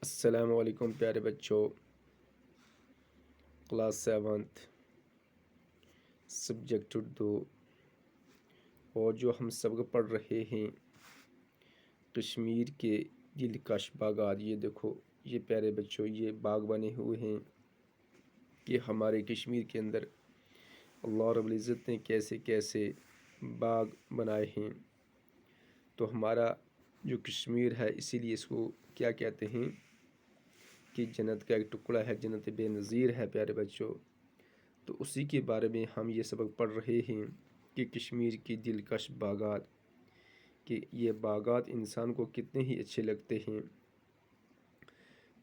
السلام علیکم پیارے بچوں، کلاس 7 سبجیکٹ اردو، اور جو ہم سبق پڑھ رہے ہیں کشمیر کے دلکش باغات۔ یہ دیکھو، یہ پیارے بچوں، یہ باغ بنے ہوئے ہیں کہ ہمارے کشمیر کے اندر اللہ رب العزت نے کیسے کیسے باغ بنائے ہیں۔ تو ہمارا جو کشمیر ہے، اسی لیے اس کو کیا کہتے ہیں کہ جنت کا ایک ٹکڑا ہے، جنت بے نظیر ہے پیارے بچوں۔ تو اسی کے بارے میں ہم یہ سبق پڑھ رہے ہیں کہ کشمیر کی دلکش باغات، کہ یہ باغات انسان کو کتنے ہی اچھے لگتے ہیں۔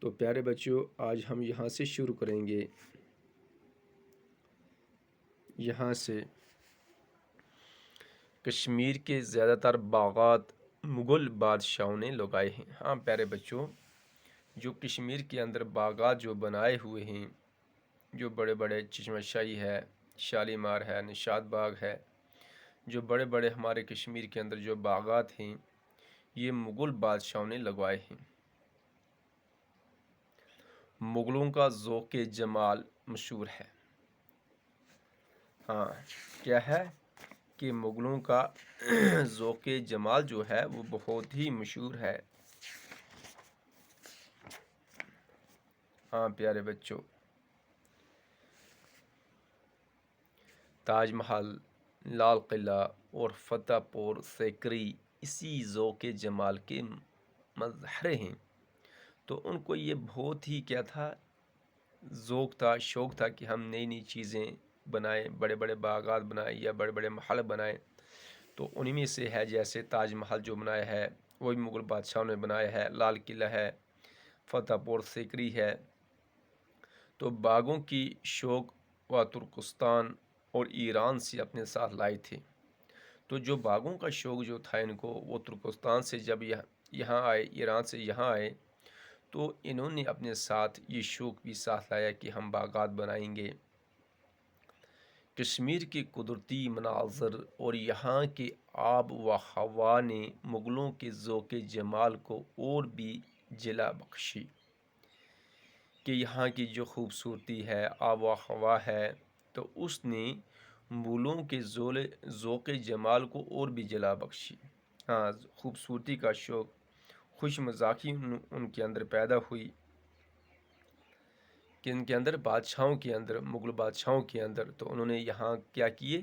تو پیارے بچوں، آج ہم یہاں سے شروع کریں گے۔ یہاں سے کشمیر کے زیادہ تر باغات مغل بادشاہوں نے لگائے ہیں۔ ہاں پیارے بچوں، جو کشمیر کے اندر باغات جو بنائے ہوئے ہیں، جو بڑے بڑے چشمہ شاہی ہے، شالیمار ہے، نشاط باغ ہے، جو بڑے بڑے ہمارے کشمیر کے اندر جو باغات ہیں، یہ مغل بادشاہوں نے لگوائے ہیں۔ مغلوں کا ذوق جمال مشہور ہے۔ ہاں، کیا ہے کہ مغلوں کا ذوق جمال جو ہے وہ بہت ہی مشہور ہے۔ ہاں پیارے بچوں، تاج محل، لال قلعہ اور فتح پور سیکری اسی ذوق جمال کے مظہر ہیں۔ تو ان کو یہ بہت ہی کیا تھا، ذوق تھا، شوق تھا کہ ہم نئی نئی چیزیں بنائیں، بڑے بڑے باغات بنائیں یا بڑے بڑے محل بنائیں۔ تو انہی میں سے ہے جیسے تاج محل جو بنایا ہے وہ بھی مغل بادشاہوں نے بنایا ہے، لال قلعہ ہے، فتح پور سیکری ہے۔ تو باغوں کی شوق و ترکستان اور ایران سے اپنے ساتھ لائے تھے۔ تو جو باغوں کا شوق جو تھا ان کو، وہ ترکستان سے جب یہاں آئے، ایران سے یہاں آئے، تو انہوں نے اپنے ساتھ یہ شوق بھی ساتھ لایا کہ ہم باغات بنائیں گے۔ کشمیر کے قدرتی مناظر اور یہاں کے آب و ہوا نے مغلوں کے ذوق جمال کو اور بھی جلا بخشی، کہ یہاں کی جو خوبصورتی ہے، آب و ہوا ہے، تو اس نے مغلوں کے ذوق جمال کو اور بھی جلا بخشی۔ ہاں، خوبصورتی کا شوق، خوش مزاقی ان کے اندر پیدا ہوئی، کہ ان کے اندر بادشاہوں کے اندر، مغل بادشاہوں کے اندر، تو انہوں نے یہاں کیا کیے،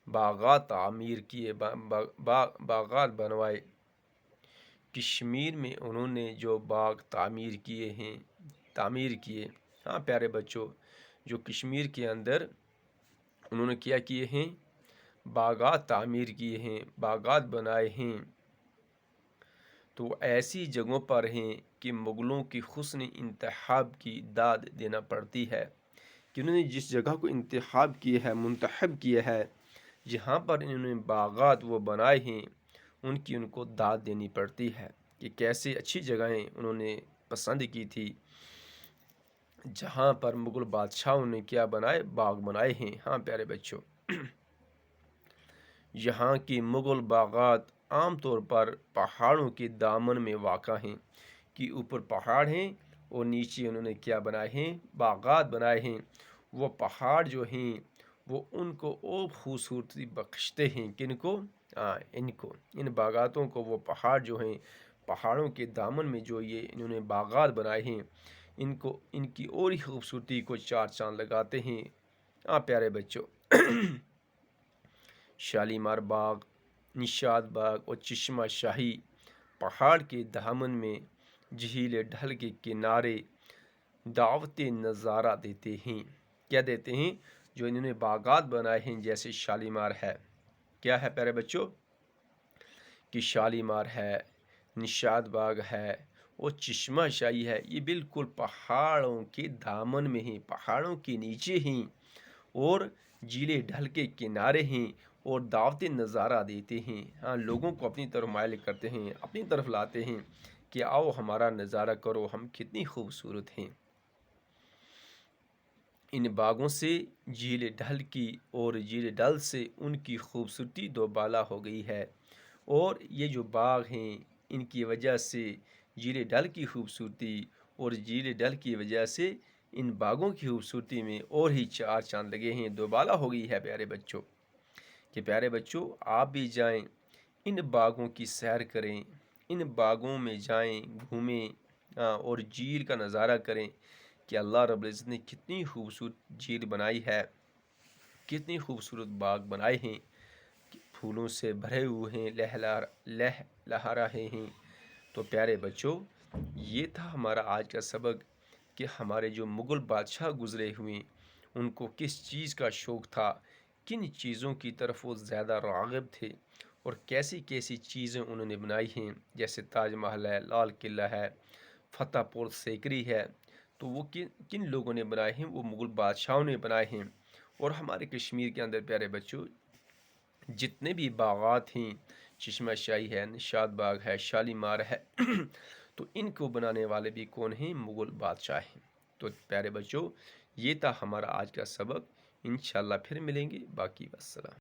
باغات تعمیر کیے، باغات بنوائے۔ کشمیر میں انہوں نے جو باغ تعمیر کیے۔ ہاں پیارے بچوں، جو کشمیر کے اندر انہوں نے کیا کیے ہیں، باغات تعمیر کیے ہیں، باغات بنائے ہیں۔ تو ایسی جگہوں پر ہیں کہ مغلوں کی حسن انتخاب کی داد دینا پڑتی ہے، کہ انہوں نے جس جگہ کو انتخاب کیا ہے، منتخب کیا ہے، جہاں پر انہوں نے باغات وہ بنائے ہیں، ان کو داد دینی پڑتی ہے کہ کیسے اچھی جگہیں انہوں نے پسند کی تھی، جہاں پر مغل بادشاہوں نے کیا بنائے، باغ بنائے ہیں۔ ہاں پیارے بچوں، یہاں کی مغل باغات عام طور پر پہاڑوں کے دامن میں واقع ہیں، کہ اوپر پہاڑ ہیں اور نیچے انہوں نے کیا بنائے ہیں، باغات بنائے ہیں۔ وہ پہاڑ جو ہیں وہ ان کو اور خوبصورتی بخشتے ہیں، کن کو، ان باغاتوں کو۔ وہ پہاڑ جو ہیں، پہاڑوں کے دامن میں جو یہ انہوں نے باغات بنائے ہیں، ان کی اور ہی خوبصورتی کو چار چاند لگاتے ہیں۔ پیارے بچوں، شالیمار باغ، نشاط باغ اور چشمہ شاہی پہاڑ کے دامن میں جھیل ڈھل کے کنارے دعوت نظارہ دیتے ہیں۔ کیا دیتے ہیں؟ جو انہوں نے باغات بنائے ہیں، جیسے شالیمار ہے، کیا ہے پیارے بچوں، کہ شالیمار ہے، نشاط باغ ہے اور چشمہ شاہی ہے، یہ بالکل پہاڑوں کے دامن میں ہیں، پہاڑوں کے نیچے ہیں، اور جھیل ڈھل کے کنارے ہیں، اور دعوت نظارہ دیتے ہیں۔ ہاں، لوگوں کو اپنی طرف مائل کرتے ہیں، اپنی طرف لاتے ہیں کہ آؤ ہمارا نظارہ کرو، ہم کتنی خوبصورت ہیں۔ ان باغوں سے جھیل ڈھل کی، اور جھیل ڈھل سے ان کی خوبصورتی دوبالا ہو گئی ہے۔ اور یہ جو باغ ہیں، ان کی وجہ سے جھیل ڈل کی خوبصورتی اور جھیل ڈل کی وجہ سے ان باغوں کی خوبصورتی میں اور ہی چار چاند لگے ہیں، دوبالا ہو گئی ہے پیارے بچوں۔ کہ پیارے بچوں آپ بھی جائیں، ان باغوں کی سیر کریں، ان باغوں میں جائیں، گھومیں، اور جھیل کا نظارہ کریں کہ اللہ رب العزت نے کتنی خوبصورت جھیل بنائی ہے، کتنی خوبصورت باغ بنائے ہیں، پھولوں سے بھرے ہوئے ہیں، لہ لہا رہے ہیں۔ تو پیارے بچوں یہ تھا ہمارا آج کا سبق کہ ہمارے جو مغل بادشاہ گزرے ہوئے ان کو کس چیز کا شوق تھا، کن چیزوں کی طرف وہ زیادہ راغب تھے، اور کیسی کیسی چیزیں انہوں نے بنائی ہیں، جیسے تاج محل ہے، لال قلعہ ہے، فتح پور سیکری ہے۔ تو وہ کن لوگوں نے بنائے ہیں؟ وہ مغل بادشاہوں نے بنائے ہیں۔ اور ہمارے کشمیر کے اندر پیارے بچوں جتنے بھی باغات ہیں، چشمہ شاہی ہے، نشاد باغ ہے، شالیمار ہے، تو ان کو بنانے والے بھی کون ہیں؟ مغل بادشاہ ہیں۔ تو پیارے بچوں یہ تھا ہمارا آج کا سبق، انشاءاللہ پھر ملیں گے، باقی والسلام۔